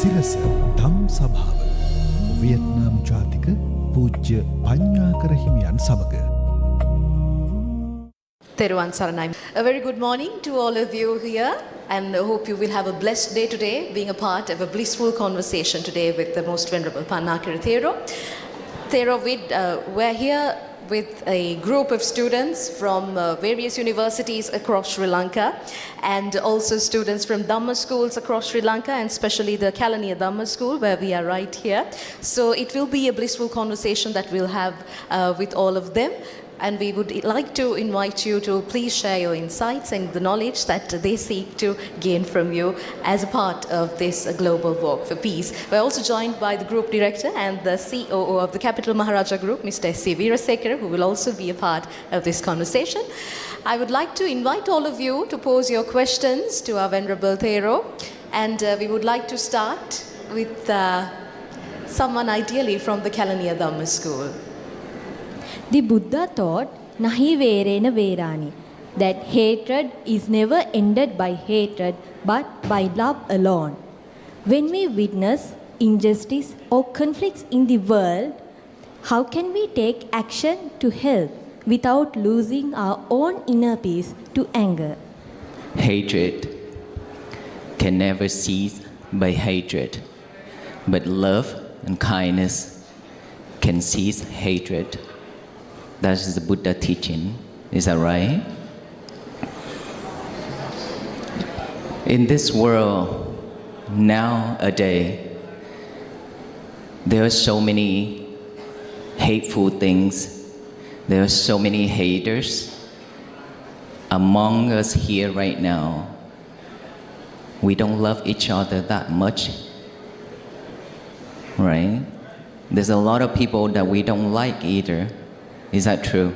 Sirasa ධම් සභාව Vietnam ජාතික පූජ්‍ය පඤ්ඤාකර හිමියන් සමග Teruvan Saranai. A very good morning to all of you here, and I hope you will have a blessed day today, being a part of a blissful conversation today with the Most Venerable Pannakara Thero. We're here with a group of students from various universities across Sri Lanka, and also students from Dhamma schools across Sri Lanka, and especially the Kalaniya Dhamma school where we are right here. So it will be a blissful conversation that we'll have with all of them. And we would like to invite you to please share your insights and the knowledge that they seek to gain from you as a part of this global walk for peace. We're also joined by the group director and the COO of the Capital Maharaja Group, Mr. S.C. Veerasekara, who will also be a part of this conversation. I would like to invite all of you to pose your questions to our Venerable Thero, and we would like to start with someone ideally from the Kalaniya Dhamma school. The Buddha taught, Nahi Verena Verani, that hatred is never ended by hatred but by love alone. When we witness injustice or conflicts in the world, how can we take action to help without losing our own inner peace to anger? Hatred can never cease by hatred, but love and kindness can cease hatred. That is the Buddha teaching. Is that right? In this world, nowadays, there are so many hateful things. There are so many haters. Among us here right now, we don't love each other that much. Right? There's a lot of people that we don't like either. Is that true?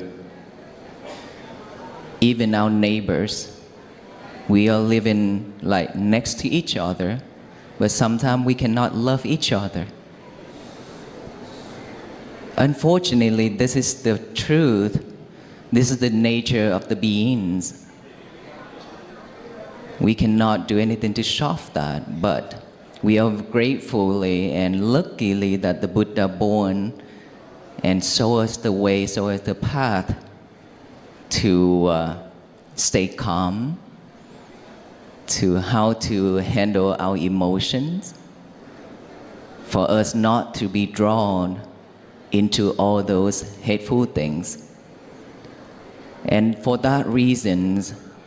Even our neighbors, we are living like next to each other, but sometimes we cannot love each other. Unfortunately, this is the truth. This is the nature of the beings. We cannot do anything to solve that, but we are gratefully and luckily that the Buddha born and show us the way, show us the path to stay calm, to how to handle our emotions, for us not to be drawn into all those hateful things. And for that reason,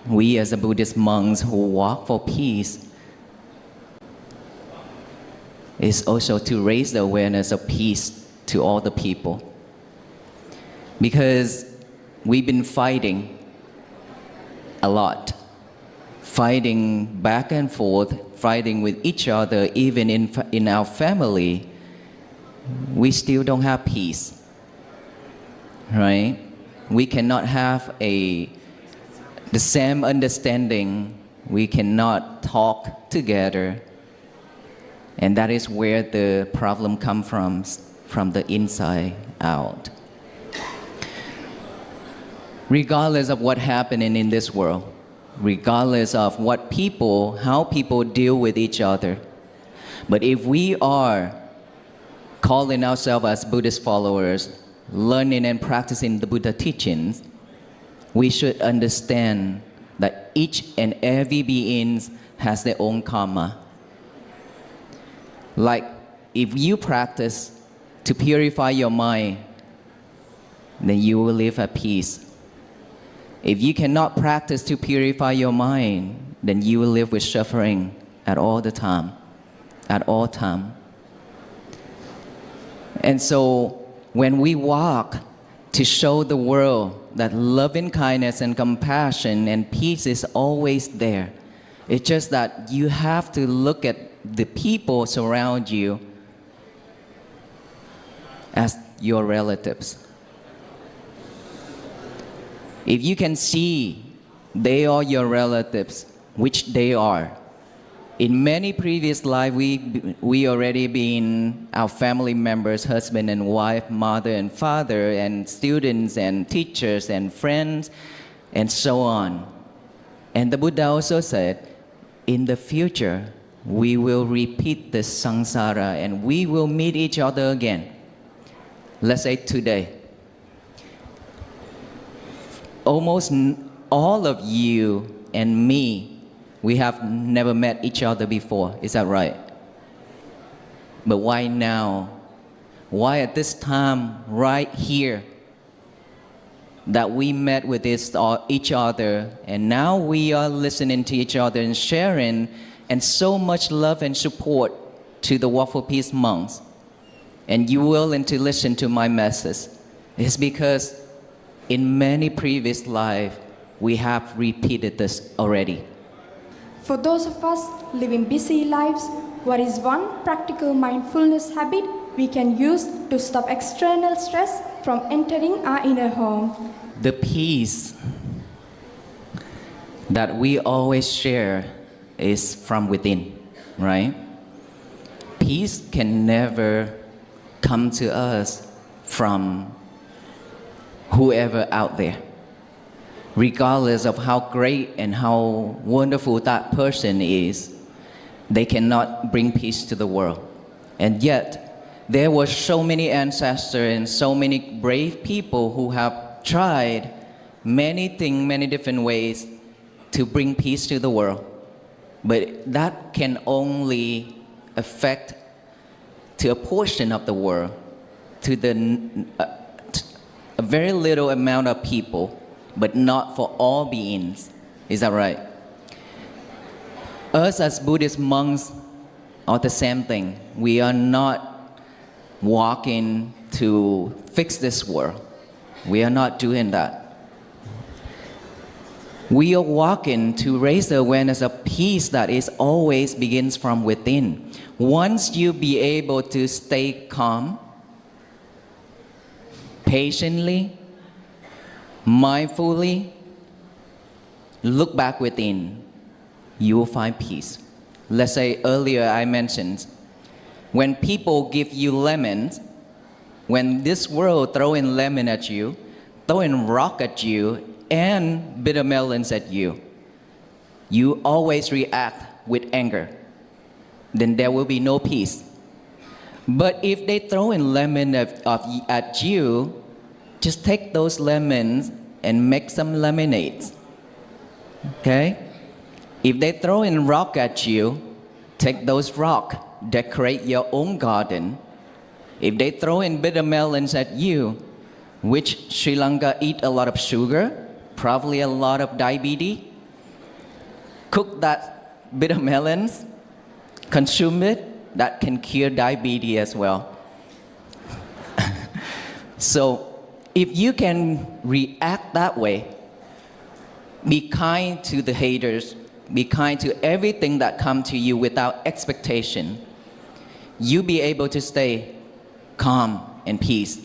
we as a Buddhist monks who walk for peace is also to raise the awareness of peace to all the people. Because we've been fighting a lot, fighting back and forth, fighting with each other, even in our family, we still don't have peace, right? We cannot have the same understanding, we cannot talk together, and that is where the problem comes from the inside out. Regardless of what's happening in this world, regardless of how people deal with each other, but if we are calling ourselves as Buddhist followers, learning and practicing the Buddha teachings, we should understand that each and every being has their own karma. Like if you practice to purify your mind, then you will live at peace. If you cannot practice to purify your mind, then you will live with suffering at all time. And so when we walk to show the world that loving kindness and compassion and peace is always there, it's just that you have to look at the people surround you as your relatives. If you can see they are your relatives, which they are. In many previous lives, we already been our family members, husband and wife, mother and father, and students and teachers and friends, and so on. And the Buddha also said, in the future, we will repeat this samsara and we will meet each other again. Let's say today. Almost all of you and me, we have never met each other before. Is that right? But why now? Why at this time, right here, that we met with each other, and now we are listening to each other and sharing, and so much love and support to the Walk for Peace monks, and you willing to listen to my message, is because in many previous lives, we have repeated this already. For those of us living busy lives, what is one practical mindfulness habit we can use to stop external stress from entering our inner home? The peace that we always share is from within, right? Peace can never come to us from whoever out there. Regardless of how great and how wonderful that person is, they cannot bring peace to the world. And yet, there were so many ancestors and so many brave people who have tried many things, many different ways to bring peace to the world. But that can only affect to a portion of the world, to a very little amount of people, but not for all beings. Is that right? Us as Buddhist monks are the same thing. We are not walking to fix this world. We are not doing that. We are walking to raise the awareness of peace that is always begins from within. Once you be able to stay calm, patiently, mindfully, look back within, you will find peace. Let's say earlier I mentioned, when people give you lemons, when this world throwing lemon at you, throwing rock at you, and bitter melons at you, you always react with anger. Then there will be no peace. But if they throw in lemon at you, just take those lemons and make some lemonades. Okay? If they throw in rock at you, take those rock, decorate your own garden. If they throw in bitter melons at you, which Sri Lanka eat a lot of sugar, probably a lot of diabetes, cook that bitter melons, consume it, that can cure diabetes as well. So if you can react that way, be kind to the haters, be kind to everything that comes to you without expectation, you'll be able to stay calm and peace.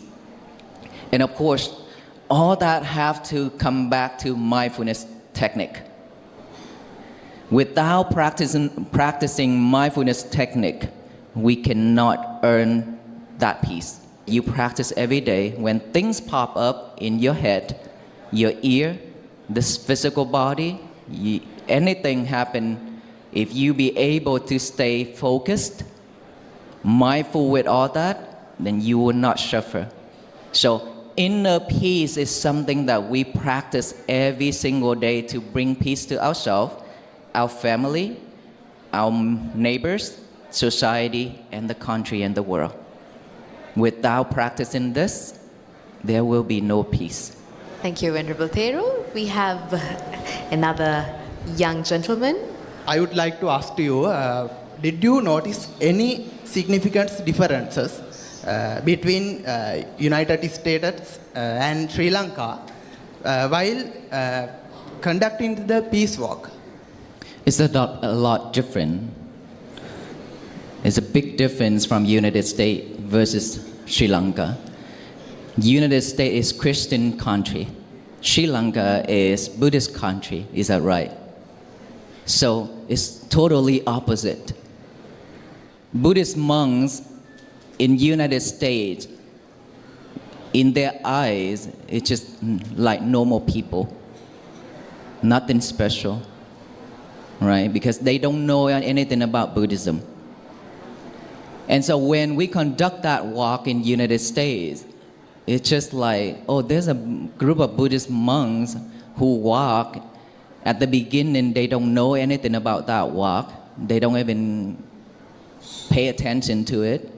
And of course, all that have to come back to mindfulness technique. Without practicing mindfulness technique, we cannot earn that peace. You practice every day. When things pop up in your head, your ear, this physical body, anything happen, if you be able to stay focused, mindful with all that, then you will not suffer. So inner peace is something that we practice every single day to bring peace to ourselves, our family, our neighbors, society, and the country and the world. Without practicing this, there will be no peace. Thank you, Venerable Thero. We have another young gentleman. I would like to ask you, did you notice any significant differences between United States and Sri Lanka while conducting the peace walk? It's a lot different. It's a big difference from United States versus Sri Lanka. United States is Christian country. Sri Lanka is Buddhist country. Is that right? So it's totally opposite. Buddhist monks in United States, in their eyes, it's just like normal people. Nothing special, right? Because they don't know anything about Buddhism. And so when we conduct that walk in United States, it's just like, oh, there's a group of Buddhist monks who walk. At the beginning, they don't know anything about that walk. They don't even pay attention to it.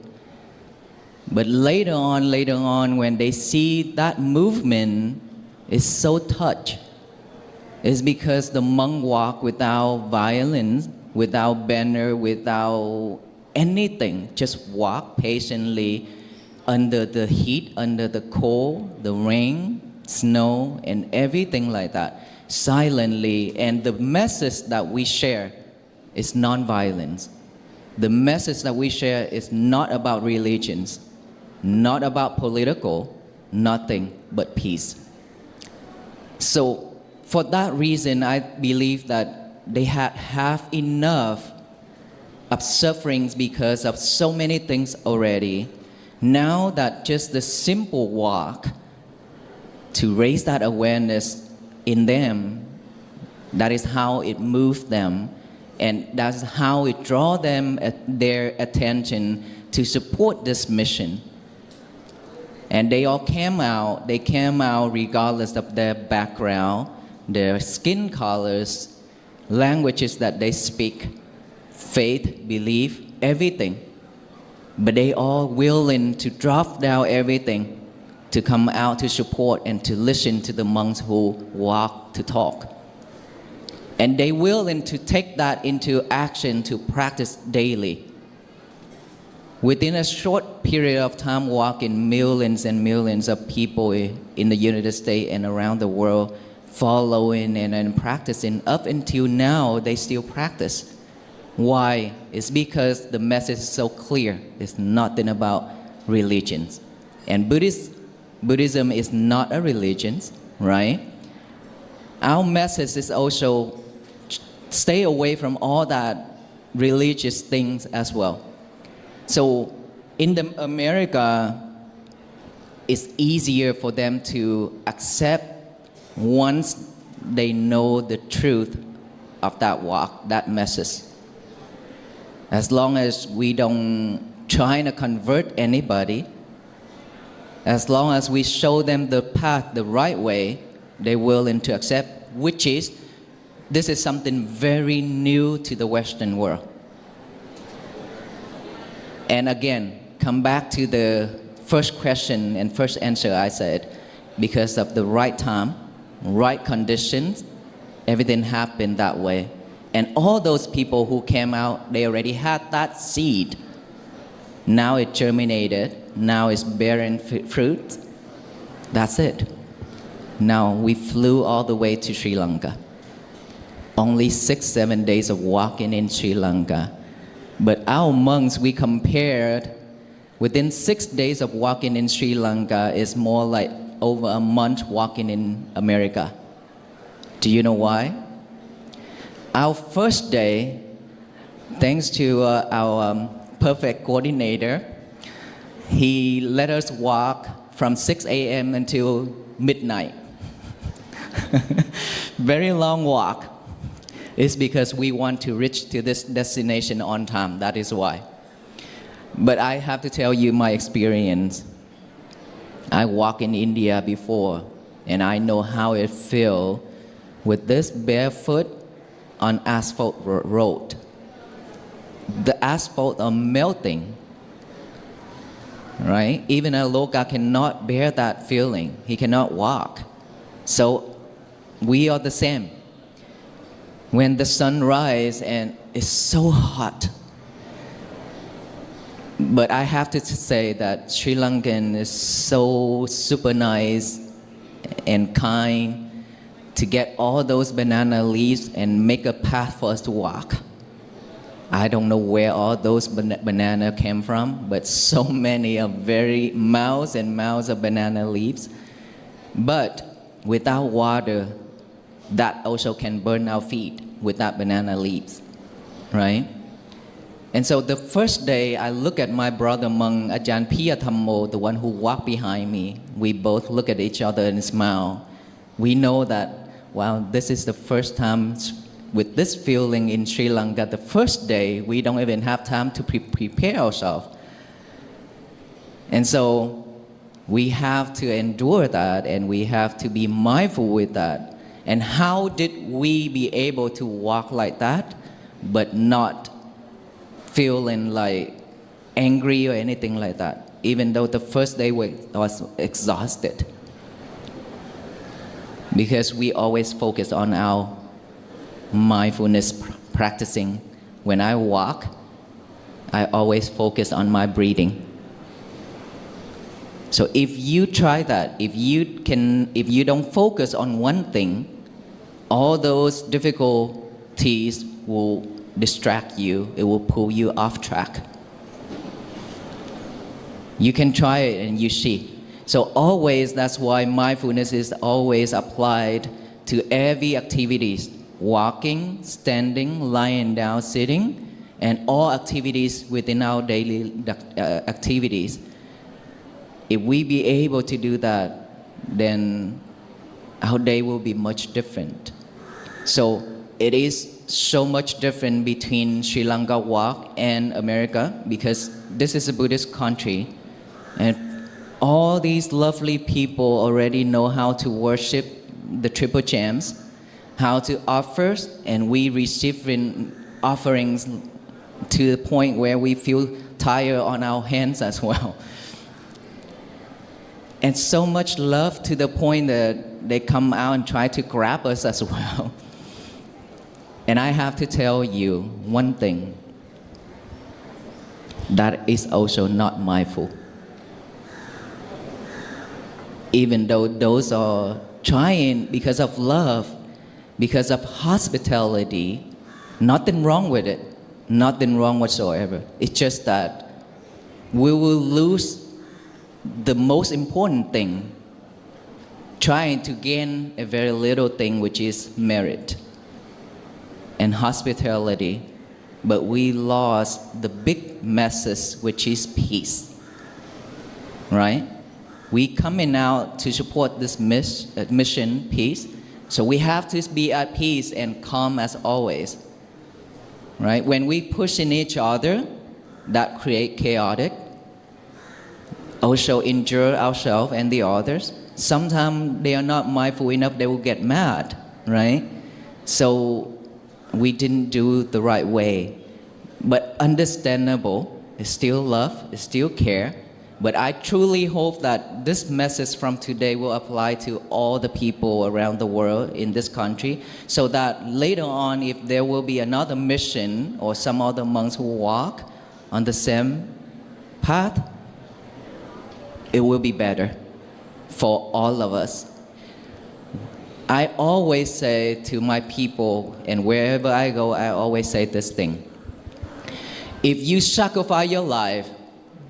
But later on, when they see that movement is so touched, it's because the monk walk without violence, without banner, without anything, just walk patiently under the heat, under the cold, the rain, snow, and everything like that, silently. And the message that we share is non-violence. The message that we share is not about religions, not about political, nothing but peace. So for that reason, I believe that they have enough of sufferings because of so many things already. Now that just the simple walk to raise that awareness in them, that is how it moves them, and that's how it draws them their attention to support this mission. And they all came out regardless of their background, their skin colors, languages that they speak, faith, belief, everything. But they all willing to drop down everything to come out to support and to listen to the monks who walk to talk. And they willing to take that into action to practice daily. Within a short period of time, walking millions and millions of people in the United States and around the world following and practicing. Up until now, they still practice. Why? It's because the message is so clear. It's nothing about religions. And Buddhism is not a religion, right? Our message is also stay away from all that religious things as well. So in America, it's easier for them to accept once they know the truth of that walk, that message. As long as we don't try to convert anybody, as long as we show them the path the right way, they're willing to accept, which is, this is something very new to the Western world. And again, come back to the first question and first answer I said, because of the right time, right conditions, everything happened that way. And all those people who came out, they already had that seed. Now it germinated, now it's bearing fruit. That's it. Now we flew all the way to Sri Lanka. Only 6-7 days of walking in Sri Lanka. But our monks, we compared, within 6 days of walking in Sri Lanka is more like over a month walking in America. Do you know why? Our first day, thanks to our perfect coordinator, he let us walk from 6 a.m. until midnight. Very long walk. It's because we want to reach to this destination on time. That is why. But I have to tell you my experience. I walked in India before, and I know how it feels with this barefoot on asphalt road. The asphalt are melting, right? Even a loka cannot bear that feeling. He cannot walk. So we are the same. When the sun rises and it's so hot. But I have to say that Sri Lankan is so super nice and kind to get all those banana leaves and make a path for us to walk. I don't know where all those banana came from, but so many of very miles and miles of banana leaves. But without water, that also can burn our feet with that banana leaves, right? And so the first day, I look at my brother monk, Ajahn Piya Thammo, the one who walked behind me. We both look at each other and smile. We know that, wow, this is the first time with this feeling in Sri Lanka the first day. We don't even have time to prepare ourselves. And so we have to endure that, and we have to be mindful with that. And how did we be able to walk like that, but not feeling like angry or anything like that, even though the first day was exhausted? Because we always focus on our mindfulness practicing. When I walk, I always focus on my breathing. So if you try that, if you don't focus on one thing, all those difficulties will distract you. It will pull you off track. You can try it and you see. So always, that's why mindfulness is always applied to every activities: walking, standing, lying down, sitting, and all activities within our daily activities. If we be able to do that, then our day will be much different. So it is so much different between Sri Lanka walk and America, because this is a Buddhist country, and all these lovely people already know how to worship the triple gems, how to offer, and we receive offerings to the point where we feel tired on our hands as well. And so much love to the point that they come out and try to grab us as well. And I have to tell you one thing, that is also not mindful. Even though those are trying because of love, because of hospitality, nothing wrong with it, nothing wrong whatsoever. It's just that we will lose the most important thing, trying to gain a very little thing, which is merit and hospitality, but we lost the big message, which is peace, right? We coming out to support this mission, peace, so we have to be at peace and calm as always, right? When we push in each other, that create chaotic, also injure ourselves and the others. Sometimes they are not mindful enough, they will get mad, right? So we didn't do the right way. But understandable, it's still love, it's still care. But I truly hope that this message from today will apply to all the people around the world in this country, so that later on, if there will be another mission or some other monks who walk on the same path, it will be better for all of us. I always say to my people, and wherever I go, I always say this thing. If you sacrifice your life,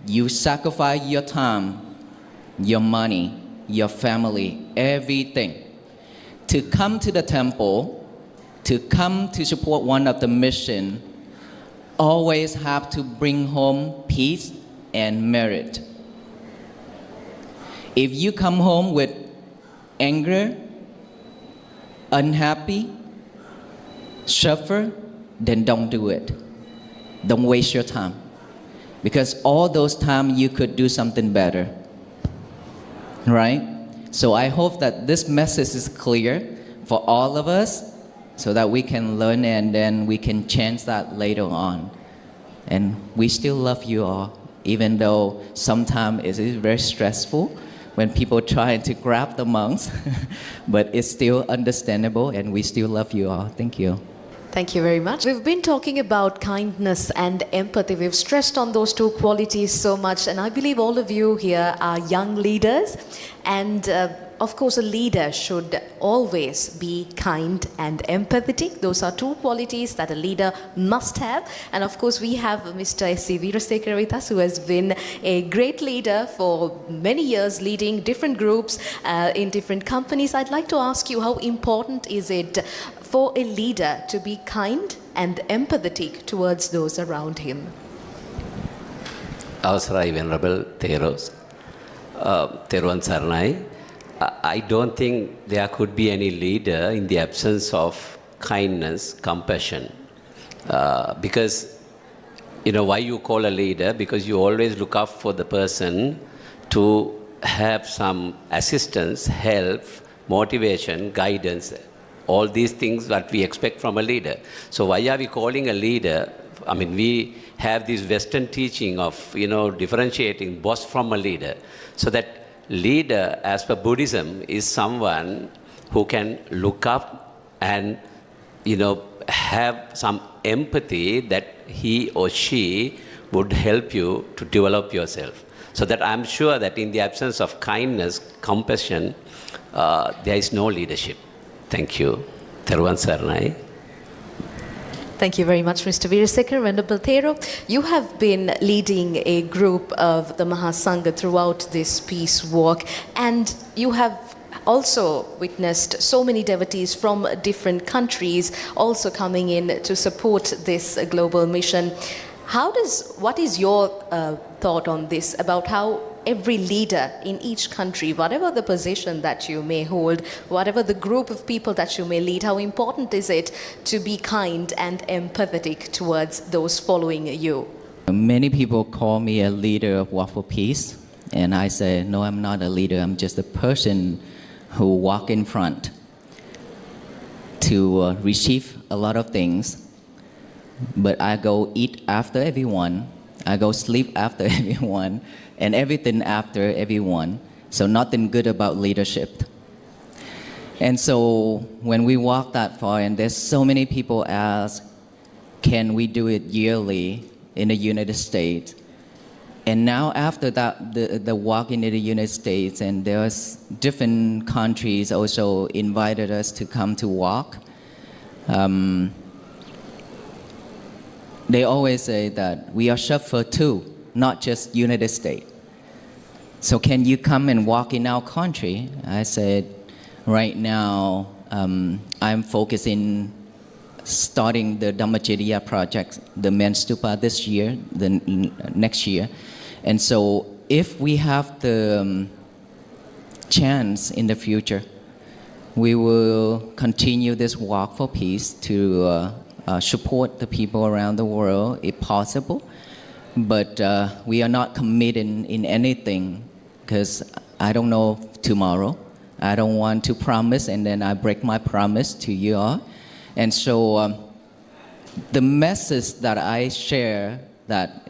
you sacrifice your time, your money, your family, everything, to come to the temple, to come to support one of the mission, always have to bring home peace and merit. If you come home with anger, unhappy, suffer, then don't do it. Don't waste your time. Because all those time you could do something better. Right? So I hope that this message is clear for all of us, so that we can learn and then we can change that later on. And we still love you all, even though sometimes it is very stressful when people try to grab the monks, but it's still understandable, and we still love you all. Thank you. Thank you very much. We've been talking about kindness and empathy. We've stressed on those two qualities so much, and I believe all of you here are young leaders, and of course a leader should always be kind and empathetic. Those are two qualities that a leader must have. And of course we have Mr. S.C. Veerasekara with us, who has been a great leader for many years, leading different groups in different companies. I'd like to ask you, how important is it for a leader to be kind and empathetic towards those around him? Avasrai Venerable Theros, Theruvan Saranai. I don't think there could be any leader in the absence of kindness, compassion. Because, why you call a leader? Because you always look out for the person to have some assistance, help, motivation, guidance, all these things that we expect from a leader. So why are we calling a leader? I mean, we have this Western teaching of, differentiating boss from a leader. So that leader, as per Buddhism, is someone who can look up and, have some empathy that he or she would help you to develop yourself. So that I'm sure that in the absence of kindness, compassion, there is no leadership. Thank you. Theruvan Saranai. Thank you very much, Mr. Veerasekara. Venerable Thero, you have been leading a group of the Mahasangha throughout this peace walk, and you have also witnessed so many devotees from different countries also coming in to support this global mission. What is your thought on this, about how every leader in each country, whatever the position that you may hold, whatever the group of people that you may lead, how important is it to be kind and empathetic towards those following you? Many people call me a leader of Walk for Peace, and I say, no, I'm not a leader. I'm just a person who walk in front to receive a lot of things. But I go eat after everyone, I go sleep after everyone, and everything after everyone. So nothing good about leadership. And so when we walk that far, and there's so many people ask, can we do it yearly in the United States? And now after that, the walk in the United States, and there's different countries also invited us to come to walk. They always say that we are shepherd too, not just United States. So can you come and walk in our country? I said, right now, I'm focusing starting the Dhammacharya project, the main stupa this year, the next year. And so if we have the chance in the future, we will continue this walk for peace to support the people around the world if possible. But we are not committed in anything, because I don't know tomorrow. I don't want to promise and then I break my promise to you all. And so the message that I share, that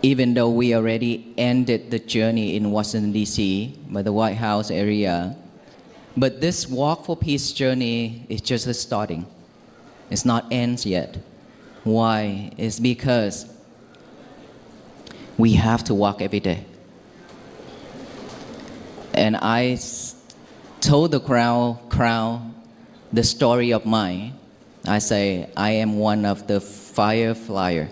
even though we already ended the journey in Washington, D.C., by the White House area, but this Walk for Peace journey is just the starting. It's not ends yet. Why? It's because we have to walk every day. And I told the crowd the story of mine. I say, I am one of the fire flyer.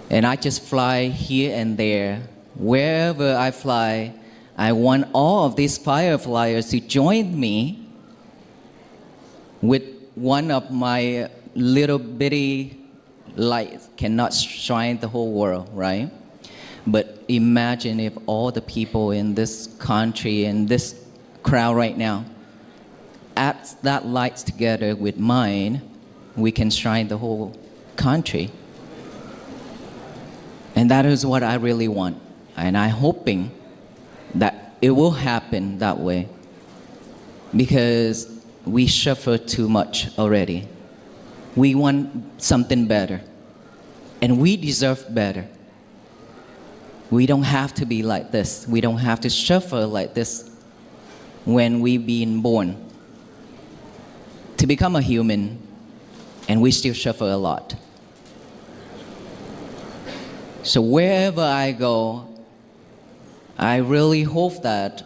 And I just fly here and there. Wherever I fly, I want all of these fire flyers to join me with one of my little bitty lights. Cannot shine the whole world, right? But imagine if all the people in this country and this crowd right now add that light together with mine, we can shine the whole country. And that is what I really want. And I'm hoping that it will happen that way, because we suffer too much already. We want something better, and we deserve better. We don't have to be like this. We don't have to suffer like this when we've been born to become a human, and we still suffer a lot. So wherever I go, I really hope that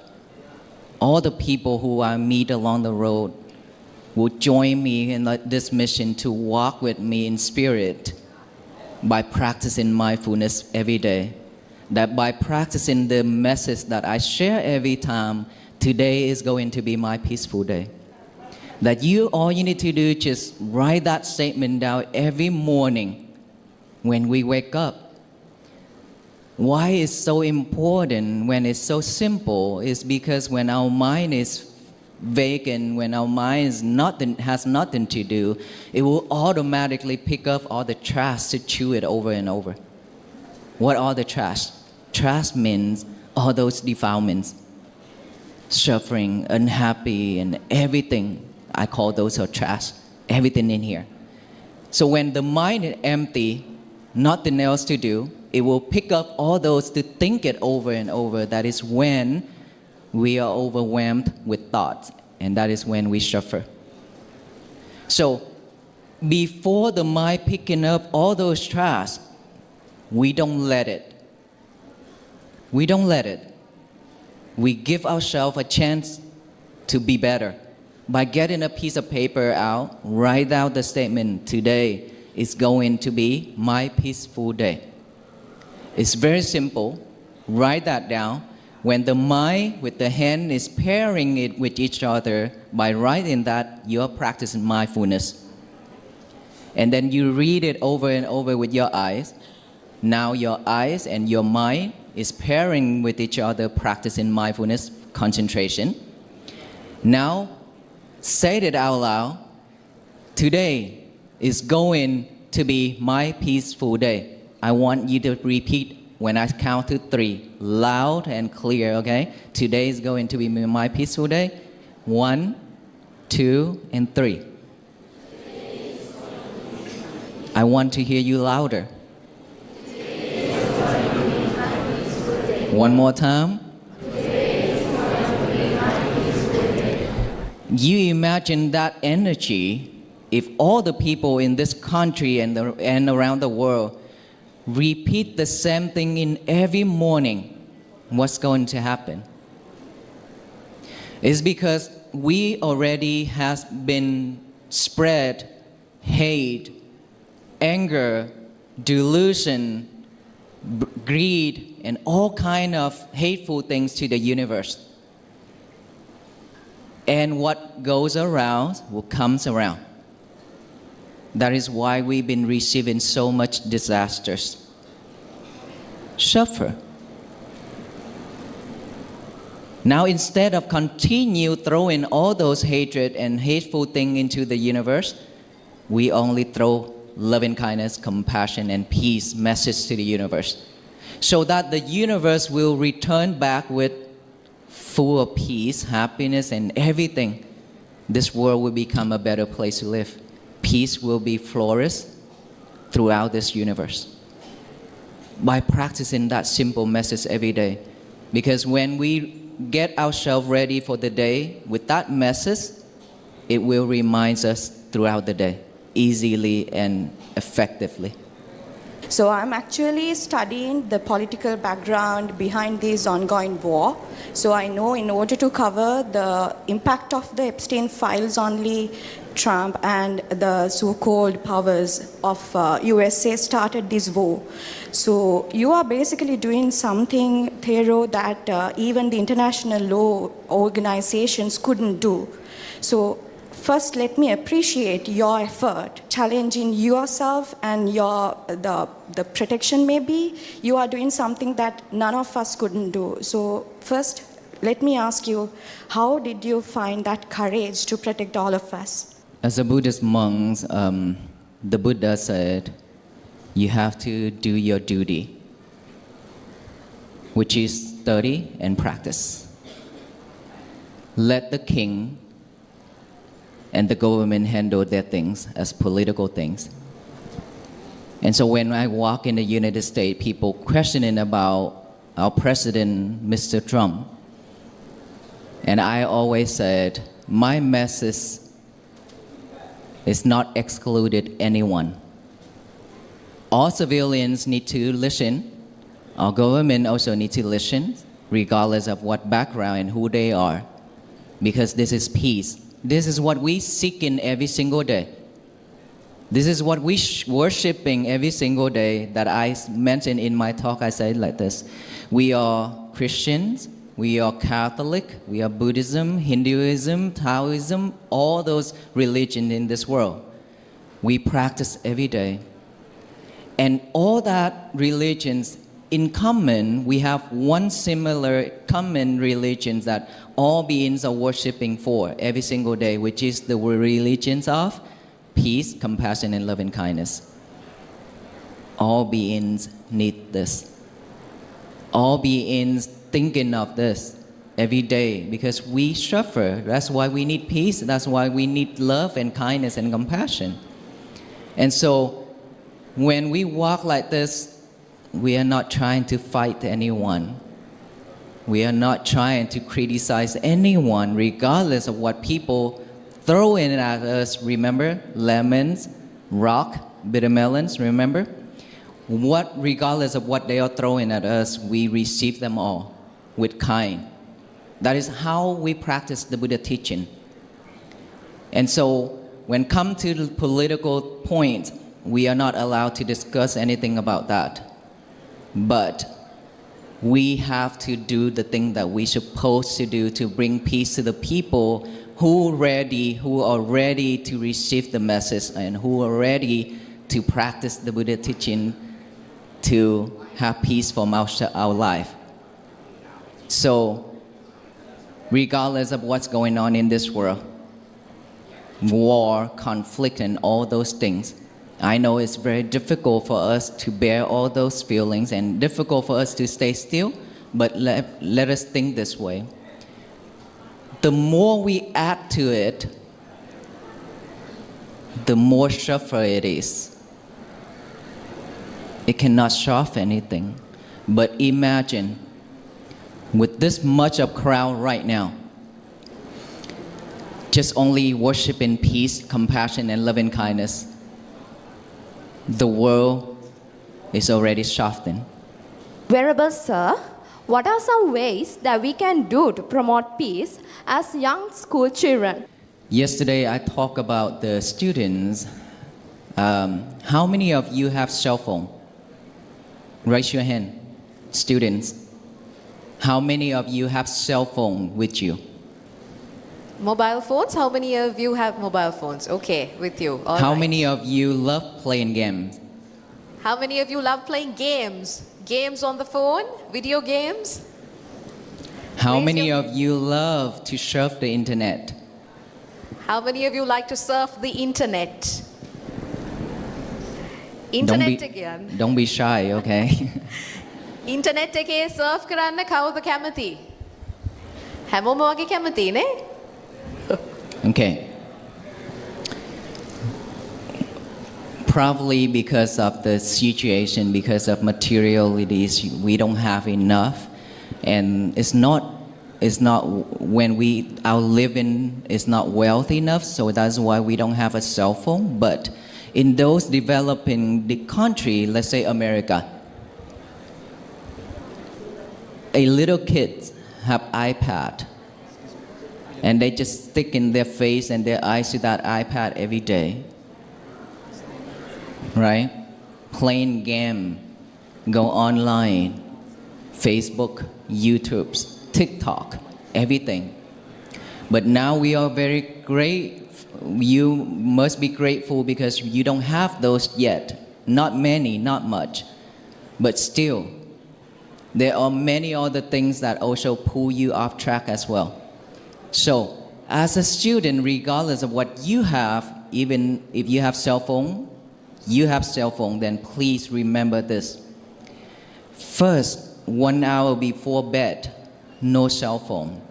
all the people who I meet along the road will join me in this mission to walk with me in spirit by practicing mindfulness every day. That by practicing the message that I share every time, today is going to be my peaceful day. That all you need to do is just write that statement down every morning when we wake up. Why it's so important when it's so simple is because when our mind is vacant, when our mind has nothing to do, it will automatically pick up all the trash to chew it over and over. What are the trash? Trash means all those defilements, suffering, unhappy, and everything. I call those are trash. Everything in here. So when the mind is empty, nothing else to do, it will pick up all those to think it over and over. That is when we are overwhelmed with thoughts, and that is when we suffer. So before the mind picking up all those trash, we don't let it. We don't let it. We give ourselves a chance to be better. By getting a piece of paper out, write out the statement, today is going to be my peaceful day. It's very simple. Write that down. When the mind with the hand is pairing it with each other, by writing that, you're practicing mindfulness. And then you read it over and over with your eyes. Now your eyes and your mind is pairing with each other, practicing mindfulness, concentration. Now, say it out loud. Today is going to be my peaceful day. I want you to repeat when I count to 3, loud and clear, okay? Today is going to be my peaceful day. 1, 2, and 3. I want to hear you louder. One more time. You imagine that energy, if all the people in this country and around the world repeat the same thing in every morning, what's going to happen? It's because we already has been spread hate, anger, delusion, greed, and all kind of hateful things to the universe. And what goes around will comes around. That is why we've been receiving so much disasters. Suffer. Now instead of continue throwing all those hatred and hateful things into the universe, we only throw loving kindness, compassion, and peace message to the universe, so that the universe will return back with full of peace, happiness, and everything. This world will become a better place to live. Peace will be flourished throughout this universe by practicing that simple message every day. Because when we get ourselves ready for the day with that message, it will remind us throughout the day, easily and effectively. So I'm actually studying the political background behind this ongoing war. So I know in order to cover the impact of the Epstein files, only Trump and the so-called powers of USA started this war. So you are basically doing something thorough that even the international law organizations couldn't do. So first, let me appreciate your effort, challenging yourself and the protection maybe. You are doing something that none of us couldn't do. So first, let me ask you, how did you find that courage to protect all of us? As a Buddhist monk, the Buddha said, you have to do your duty, which is study and practice. Let the king and the government handle their things as political things. And so when I walk in the United States, people questioning about our president, Mr. Trump, and I always said, my message is not excluded anyone. All civilians need to listen. Our government also need to listen, regardless of what background and who they are, because this is peace. This is what we seek in every single day. This is what we worshiping every single day. That I mentioned in my talk, I said like this. We are Christians, we are Catholic, we are Buddhism, Hinduism, Taoism, all those religions in this world. We practice every day. And all that religions in common, we have one similar common religion that all beings are worshiping for every single day, which is the religions of peace, compassion, and loving kindness. All beings need this. All beings thinking of this every day because we suffer. That's why we need peace. That's why we need love and kindness and compassion. And so when we walk like this, we are not trying to fight anyone. We are not trying to criticize anyone regardless of what people throw in at us. Remember? Lemons, rock, bitter melons, remember? Regardless of what they are throwing at us, we receive them all with kind. That is how we practice the Buddha teaching. And so when come to the political point, we are not allowed to discuss anything about that. But we have to do the thing that we're supposed to do to bring peace to the people who are ready to receive the message and who are ready to practice the Buddha teaching to have peace from our life. So, regardless of what's going on in this world, war, conflict, and all those things, I know it's very difficult for us to bear all those feelings and difficult for us to stay still, but let us think this way. The more we add to it, the more suffer it is. It cannot solve anything. But imagine, with this much of crowd right now, just only worshiping peace, compassion, and loving kindness, the world is already softened. Venerable Sir, what are some ways that we can do to promote peace as young school children? Yesterday, I talked about the students. How many of you have cell phone? Raise your hand. Students. How many of you have cell phone with you? Mobile phones? How many of you have mobile phones? Okay, with you. All How right. many of you love playing games? How many of you love playing games? Games on the phone? Video games? How Raise many your- of you love to surf the internet? How many of you like to surf the internet? Internet again. Don't be shy, okay? Internet එකේ surf කරන්න කවුද කැමති? හැමෝම වගේ කැමති නේ? Okay. Probably because of the situation, because of materialities, we don't have enough, and it's not when our living is not wealthy enough, so that's why we don't have a cell phone. But in those developing the country, let's say America, a little kids have iPad, and they just stick in their face and their eyes to that iPad every day, right? Playing game, go online, Facebook, YouTube, TikTok, everything. But now we are very great. You must be grateful because you don't have those yet. Not many, not much. But still, there are many other things that also pull you off track as well. So, as a student, regardless of what you have, even if you have cell phone, then please remember this. First, 1 hour before bed, no cell phone.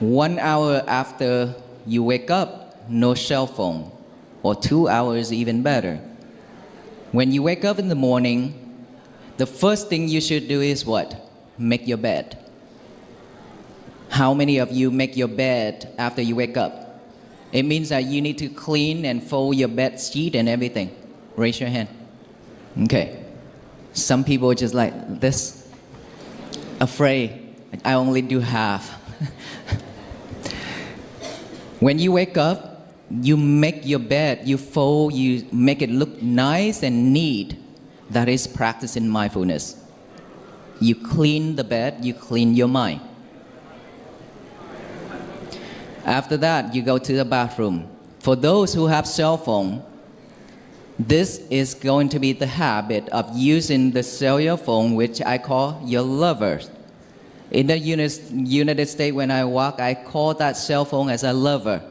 1 hour after you wake up, no cell phone. Or 2 hours, even better. When you wake up in the morning, the first thing you should do is what? Make your bed. How many of you make your bed after you wake up? It means that you need to clean and fold your bed sheet and everything. Raise your hand. Okay. Some people are just like this, afraid. I only do half. When you wake up, you make your bed, you fold, you make it look nice and neat. That is practicing mindfulness. You clean the bed, you clean your mind. After that, you go to the bathroom. For those who have cell phone, This is going to be the habit of using the cellular phone, which I call your lover. In the United States, when I walk, I call that cell phone as a lover.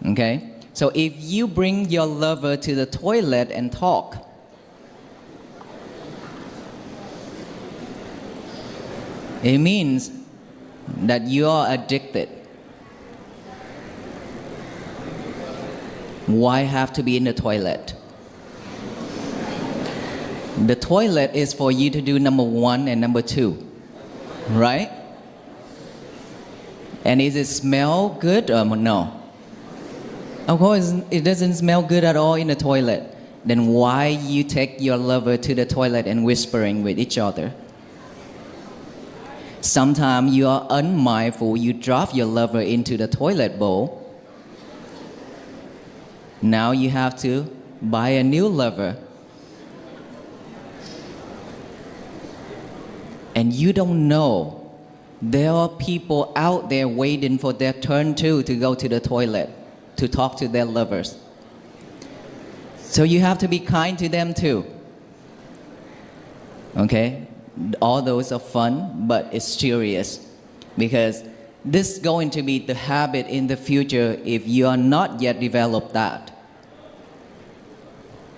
Okay? So if you bring your lover to the toilet and talk, it means that you are addicted. Why have to be in the toilet? The toilet is for you to do number 1 and number 2, right? And is it smell good or no? Of course, it doesn't smell good at all in the toilet. Then why you take your lover to the toilet and whispering with each other? Sometimes you are unmindful, you drop your lover into the toilet bowl. Now you have to buy a new lover. And you don't know, there are people out there waiting for their turn too to go to the toilet, to talk to their lovers. So you have to be kind to them too. Okay? All those are fun, but it's serious. Because this is going to be the habit in the future if you are not yet developed that.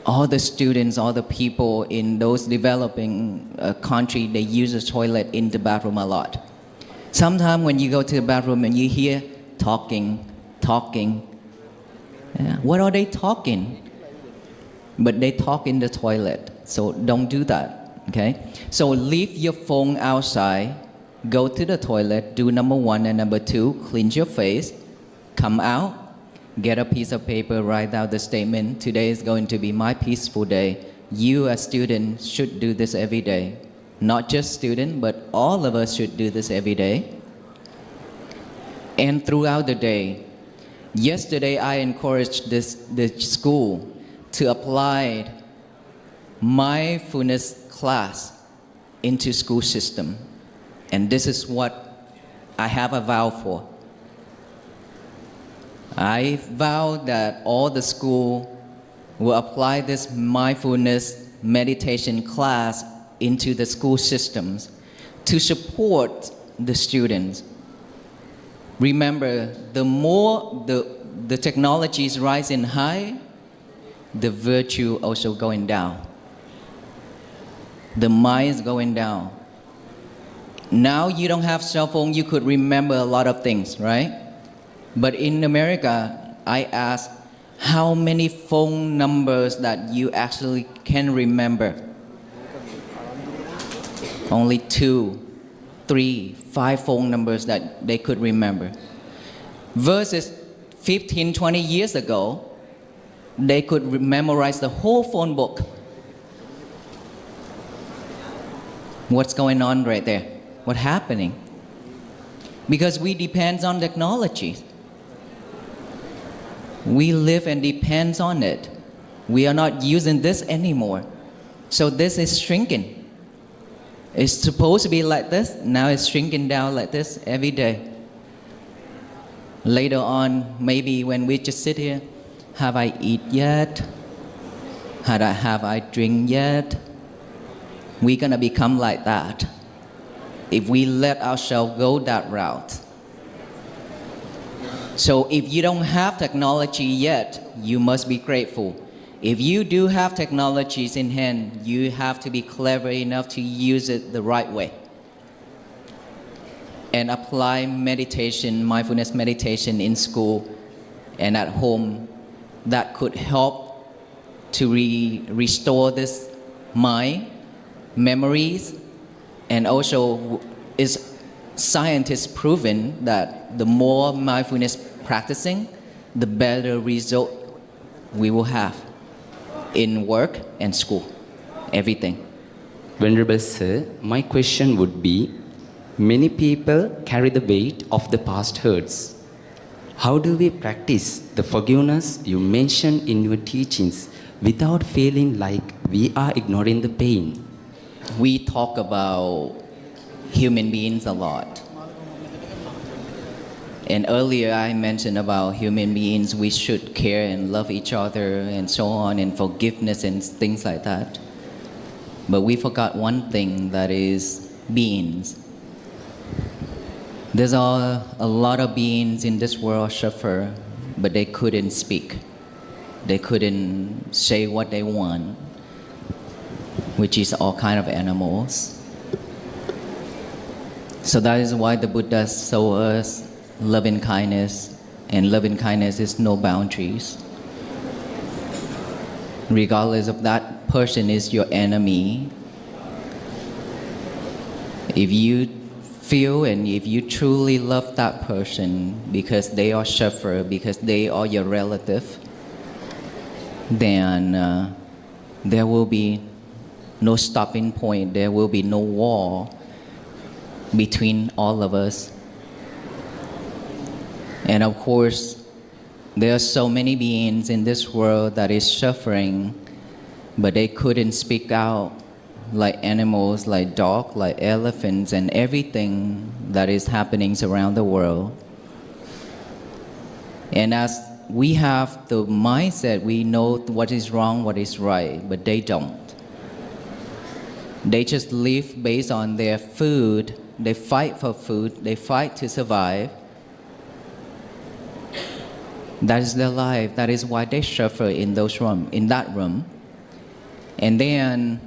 All the students, all the people in those developing countries, they use the toilet in the bathroom a lot. Sometimes when you go to the bathroom and you hear talking. Yeah. What are they talking? But they talk in the toilet, so don't do that, okay? So leave your phone outside, go to the toilet, do number 1 and number 2, clean your face, come out, get a piece of paper, write down the statement. Today is going to be my peaceful day. You as students should do this every day. Not just students, but all of us should do this every day. And throughout the day, yesterday I encouraged the school to apply mindfulness class into school system. And this is what I have a vow for. I vow that all the school will apply this mindfulness meditation class into the school systems to support the students. Remember, the more the technology is rising high, the virtue also going down. The mind is going down. Now you don't have cell phone, you could remember a lot of things, right? But in America, I asked how many phone numbers that you actually can remember. Only 2, 3, 5 phone numbers that they could remember. Versus 15, 20 years ago, they could memorize the whole phone book. What's going on right there? What's happening? Because we depend on technology. We live and depend on it. We are not using this anymore. So this is shrinking. It's supposed to be like this. Now it's shrinking down like this every day. Later on, maybe when we just sit here, have I eat yet? Have I drink yet? We're gonna become like that if we let ourselves go that route. So if you don't have technology yet, you must be grateful. If you do have technologies in hand, you have to be clever enough to use it the right way. And apply meditation, mindfulness meditation in school and at home. That could help to restore this mind, memories, and also is scientists proven that the more mindfulness practicing, the better result we will have in work and school, everything. Venerable Sir, my question would be, many people carry the weight of the past hurts. How do we practice the forgiveness you mentioned in your teachings without feeling like we are ignoring the pain? We talk about human beings a lot. And earlier I mentioned about human beings, we should care and love each other and so on, and forgiveness and things like that. But we forgot one thing, that is beings. There's a lot of beings in this world suffer, but they couldn't speak. They couldn't say what they want, which is all kind of animals. So that is why the Buddha showed us loving kindness, and loving kindness is no boundaries. Regardless of that person is your enemy, if you feel and if you truly love that person because they are suffer, because they are your relative, then there will be no stopping point, there will be no wall between all of us. And of course, there are so many beings in this world that is suffering, but they couldn't speak out, like animals, like dogs, like elephants, and everything that is happening around the world. And as we have the mindset, we know what is wrong, what is right, but they don't. They just live based on their food. They fight for food, they fight to survive. That is their life. That is why they suffer in that room. And then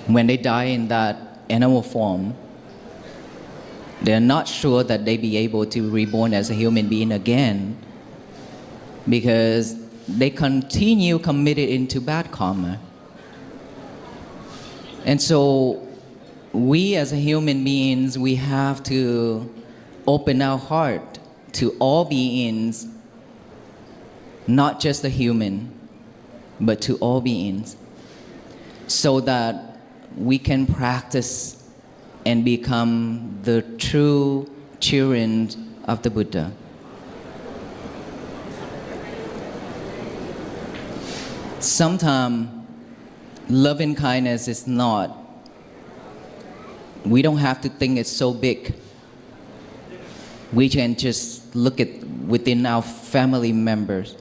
when they die in that animal form, they're not sure that they be able to reborn as a human being again, because they continue committed into bad karma. And so we as human beings, we have to open our heart to all beings, not just the human, but to all beings, so that we can practice and become the true children of the Buddha. Sometimes loving kindness is not, we don't have to think it's so big. We can just look at within our family members,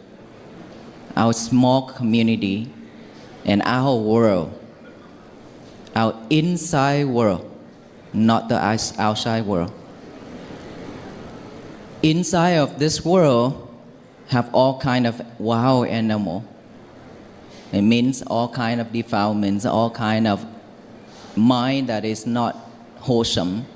our small community, and our world, our inside world, not the outside world. Inside of this world have all kind of wild animal. It means all kind of defilements, all kind of mind that is not wholesome.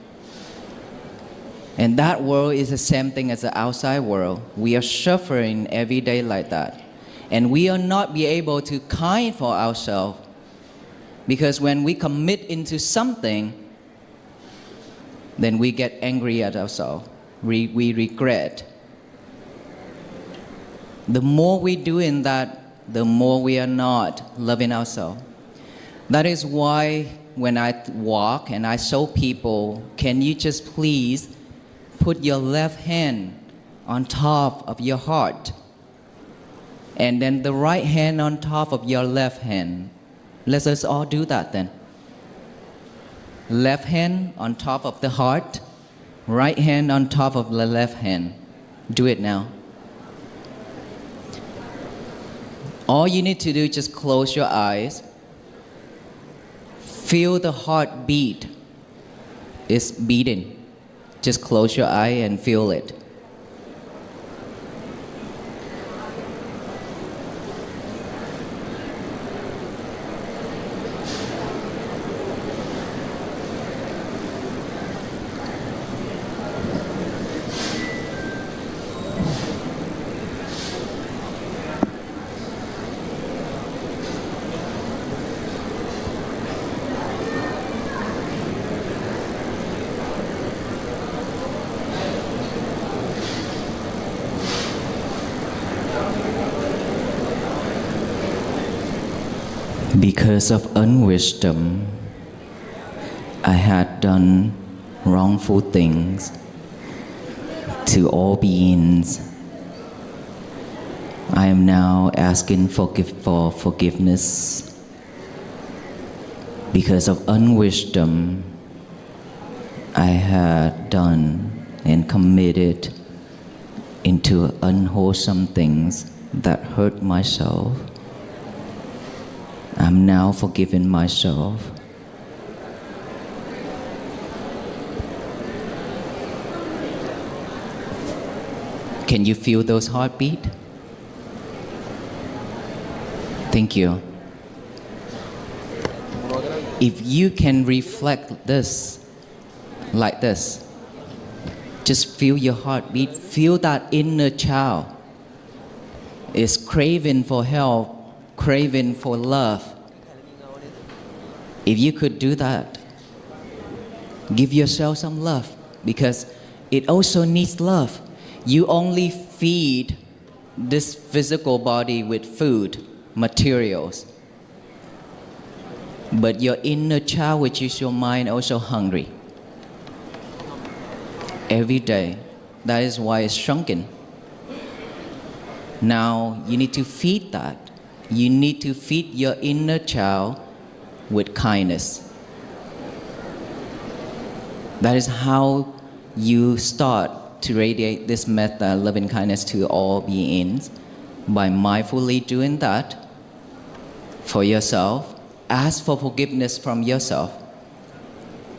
And that world is the same thing as the outside world. We are suffering every day like that. And we are not be able to kind for ourselves, because when we commit into something, then we get angry at ourselves. We regret. The more we do in that, the more we are not loving ourselves. That is why when I walk and I show people, can you just please put your left hand on top of your heart, and then the right hand on top of your left hand. Let us all do that then. Left hand on top of the heart, right hand on top of the left hand. Do it now. All you need to do is just close your eyes. Feel the heart beat. It's beating. Just close your eye and feel it. Because of unwisdom, I had done wrongful things to all beings. I am now asking for forgiveness. Because of unwisdom, I had done and committed into unwholesome things that hurt myself, I'm now forgiving myself. Can you feel those heartbeat? Thank you. If you can reflect this like this, just feel your heartbeat, feel that inner child is craving for help, craving for love. If you could do that, give yourself some love, because it also needs love. You only feed this physical body with food, materials. But your inner child, which is your mind, also hungry. Every day. That is why it's shrunken. Now you need to feed that. You need to feed your inner child with kindness. That is how you start to radiate this metta, loving kindness to all beings. By mindfully doing that for yourself, ask for forgiveness from yourself.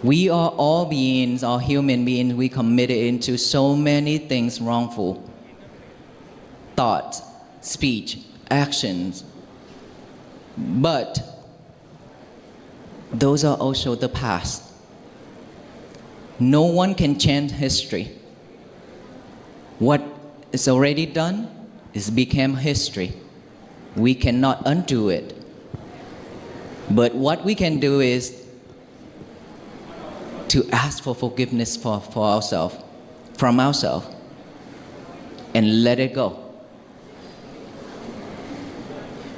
We are all beings, all human beings, we committed into so many things wrongful. Thoughts, speech, actions. But those are also the past. No one can change history. What is already done is become history. We cannot undo it. But what we can do is to ask for forgiveness for ourselves, from ourselves, and let it go.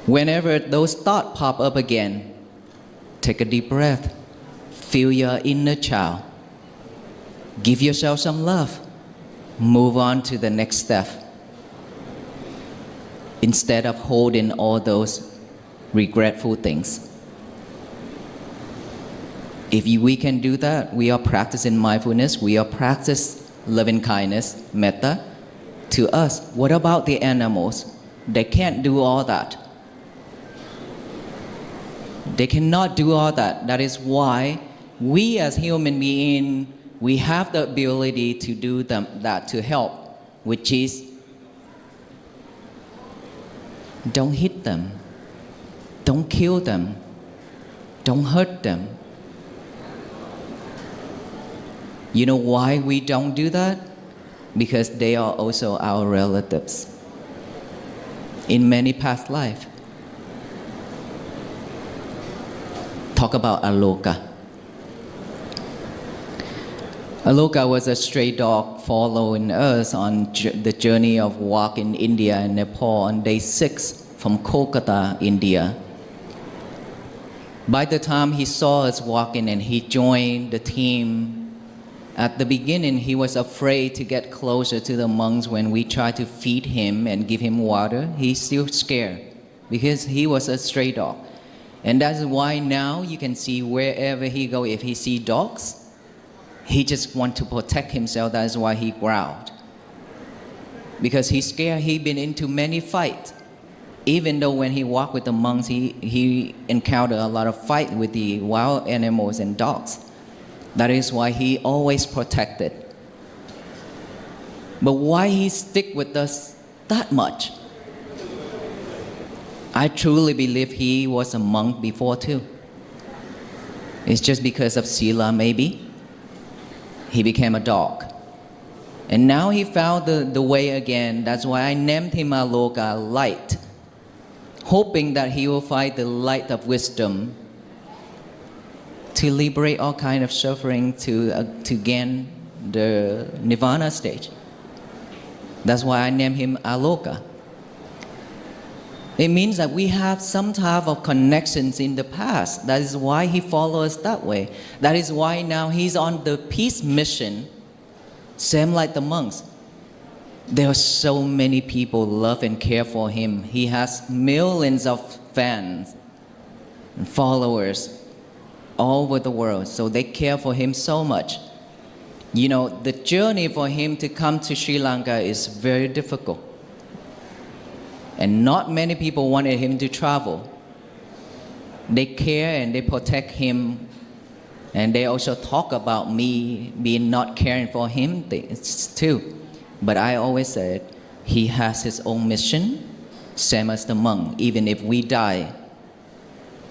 Whenever those thoughts pop up again, take a deep breath, feel your inner child, give yourself some love, move on to the next step. Instead of holding all those regretful things. If we can do that, we are practicing mindfulness, we are practicing loving kindness, metta. To us, what about the animals? They can't do all that. They cannot do all that. That is why we as human beings, we have the ability to do that to help, which is don't hit them, don't kill them, don't hurt them. You know why we don't do that? Because they are also our relatives in many past lives. Talk about Aloka. Aloka was a stray dog following us on the journey of walk in India and Nepal on day 6 from Kolkata, India. By the time he saw us walking and he joined the team, at the beginning he was afraid to get closer to the monks when we tried to feed him and give him water. He's still scared because he was a stray dog. And that's why now you can see wherever he goes, if he sees dogs, he just wants to protect himself. That's why he growled. Because he's scared. He's been into many fights. Even though when he walked with the monks, he encountered a lot of fight with the wild animals and dogs. That is why he always protected. But why he stick with us that much? I truly believe he was a monk before too. It's just because of Sila, maybe. He became a dog. And now he found the way again. That's why I named him Aloka, light, hoping that he will find the light of wisdom to liberate all kind of suffering, to gain the nirvana stage. That's why I named him Aloka. It means that we have some type of connections in the past. That is why he follows us that way. That is why now he's on the peace mission, same like the monks. There are so many people love and care for him. He has millions of fans and followers all over the world. So they care for him so much. You know, the journey for him to come to Sri Lanka is very difficult. And not many people wanted him to travel. They care and they protect him. And they also talk about me being not caring for him too. But I always said, he has his own mission, same as the monk. Even if we die,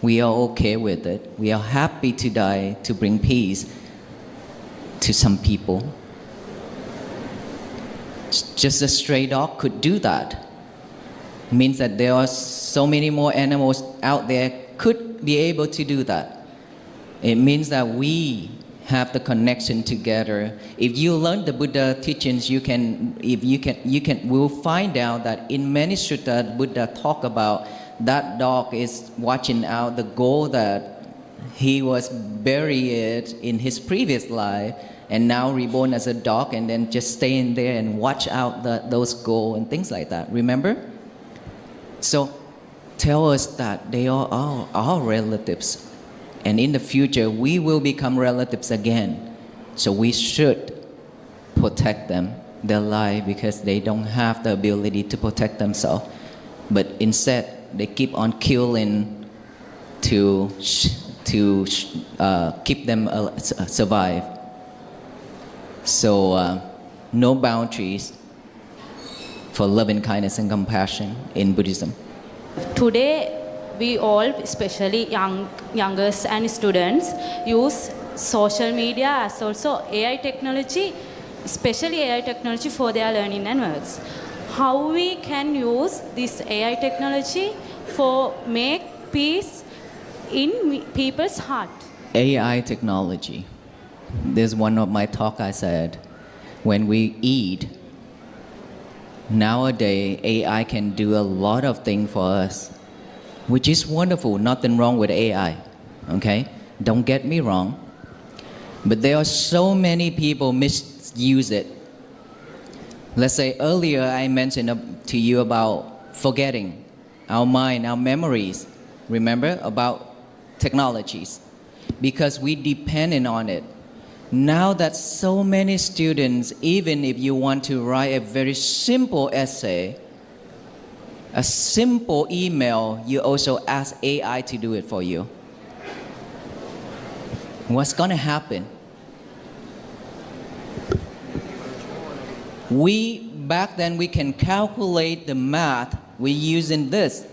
we are okay with it. We are happy to die to bring peace to some people. Just a stray dog could do that. Means that there are so many more animals out there could be able to do that. It means that we have the connection together. If you learn the Buddha teachings, we'll find out that in many suttas, Buddha talk about that dog is watching out the goal that he was buried in his previous life and now reborn as a dog and then just stay in there and watch out those goals and things like that. Remember? So tell us that they are all our relatives. And in the future, we will become relatives again. So we should protect them, their life, because they don't have the ability to protect themselves. But instead, they keep on killing to keep them survive. So no boundaries for loving kindness and compassion in Buddhism. Today, we all, especially youngers and students, use social media as also AI technology, especially AI technology for their learning and works. How we can use this AI technology for make peace in people's heart? AI technology. This is one of my talk I said, when we eat, nowadays AI can do a lot of things for us, which is wonderful. Nothing wrong with AI, okay? Don't get me wrong. But there are so many people misuse it. Let's say earlier I mentioned to you about forgetting our mind, our memories. Remember about technologies, because we dependent on it. Now that so many students, even if you want to write a very simple essay, a simple email, you also ask AI to do it for you. What's going to happen? Back then we can calculate the math, we're using this.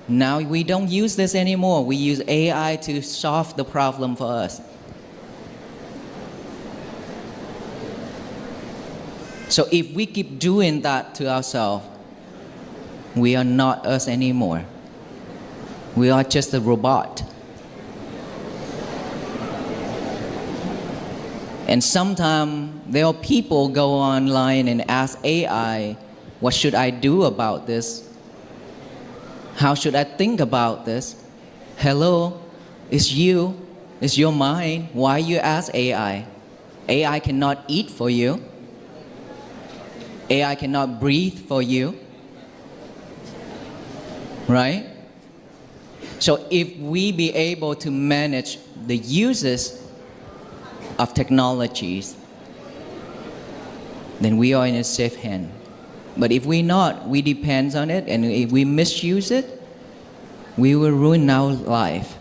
Now we don't use this anymore. We use AI to solve the problem for us. So if we keep doing that to ourselves, we are not us anymore. We are just a robot. And sometimes there are people go online and ask AI, what should I do about this? How should I think about this? Hello, it's you, it's your mind. Why you ask AI? AI cannot eat for you. AI cannot breathe for you. Right? So if we be able to manage the uses of technologies, then we are in a safe hand. But if we not, we depend on it, and if we misuse it, we will ruin our life.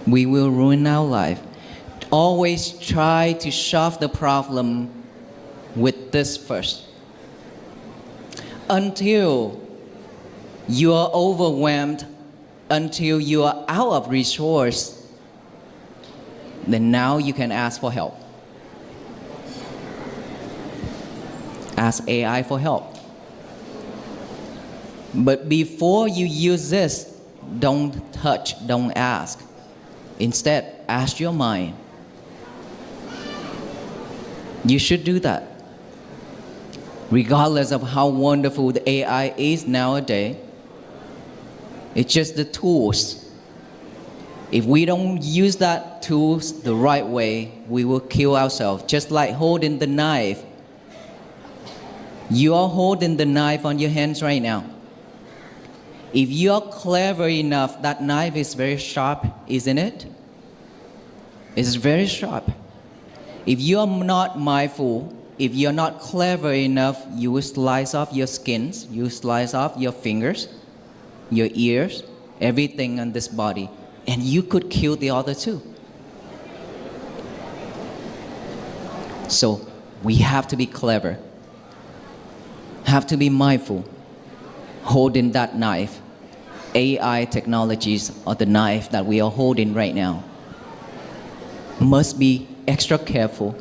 We will ruin our life. Always try to solve the problem with this first. Until you are overwhelmed, until you are out of resource, then now you can ask for help. Ask AI for help. But before you use this, don't touch, don't ask. Instead, ask your mind. You should do that. Regardless of how wonderful the AI is nowadays, it's just the tools. If we don't use that tools the right way, we will kill ourselves. Just like holding the knife. You are holding the knife on your hands right now. If you are clever enough, that knife is very sharp, isn't it? It's very sharp. If you are not mindful, if you're not clever enough, you will slice off your skins, you slice off your fingers, your ears, everything on this body, and you could kill the other two. So we have to be clever, have to be mindful, holding that knife. AI technologies are the knife that we are holding right now. Must be extra careful.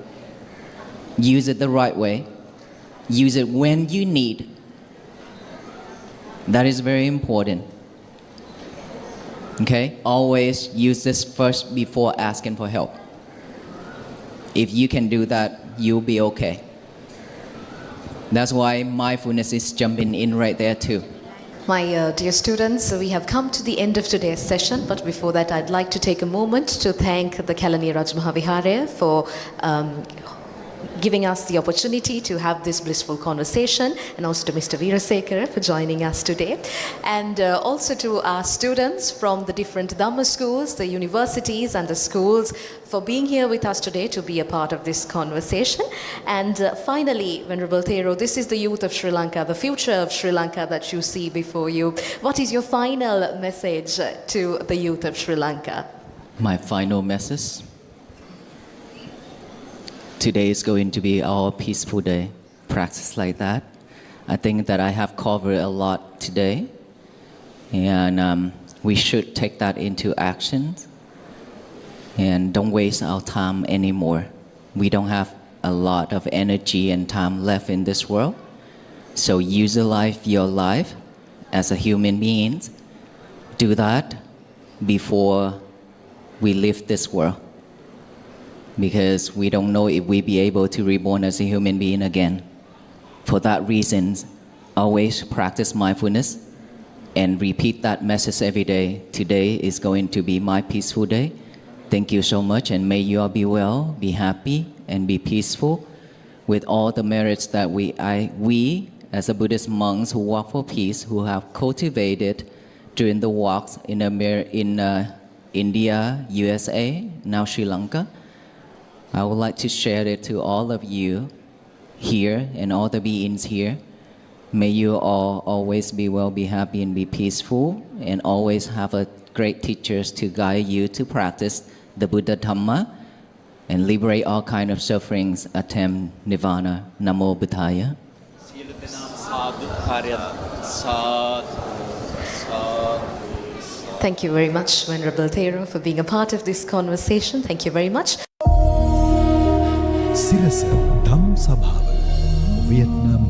Use it the right way. Use it when you need. That is very important. Okay? Always use this first before asking for help. If you can do that, you'll be okay. That's why mindfulness is jumping in right there too. My dear students, we have come to the end of today's session, but before that I'd like to take a moment to thank the Kelaniya Rajmahavihara for giving us the opportunity to have this blissful conversation, and also to Mr. Veerasekara for joining us today, and also to our students from the different Dhamma schools, the universities and the schools for being here with us today to be a part of this conversation. And finally, Venerable Thero, this is the youth of Sri Lanka, the future of Sri Lanka that you see before you. What is your final message to the youth of Sri Lanka? My final message. Today is going to be our peaceful day. Practice like that. I think that I have covered a lot today, and we should take that into action and don't waste our time anymore. We don't have a lot of energy and time left in this world, so utilize your life as a human being. Do that before we leave this world, because we don't know if we'll be able to reborn as a human being again. For that reason, always practice mindfulness and repeat that message every day. Today is going to be my peaceful day. Thank you so much, and may you all be well, be happy, and be peaceful with all the merits that we as a Buddhist monks who walk for peace, who have cultivated during the walks in India, USA, now Sri Lanka. I would like to share it to all of you here and all the beings here. May you all always be well, be happy, and be peaceful, and always have a great teachers to guide you to practice the Buddha Dhamma and liberate all kind of sufferings, attain Nirvana. Namo Buddhaya. Thank you very much, Venerable Thero, for being a part of this conversation. Thank you very much. Sirasa Dham Sabhaව Vietnam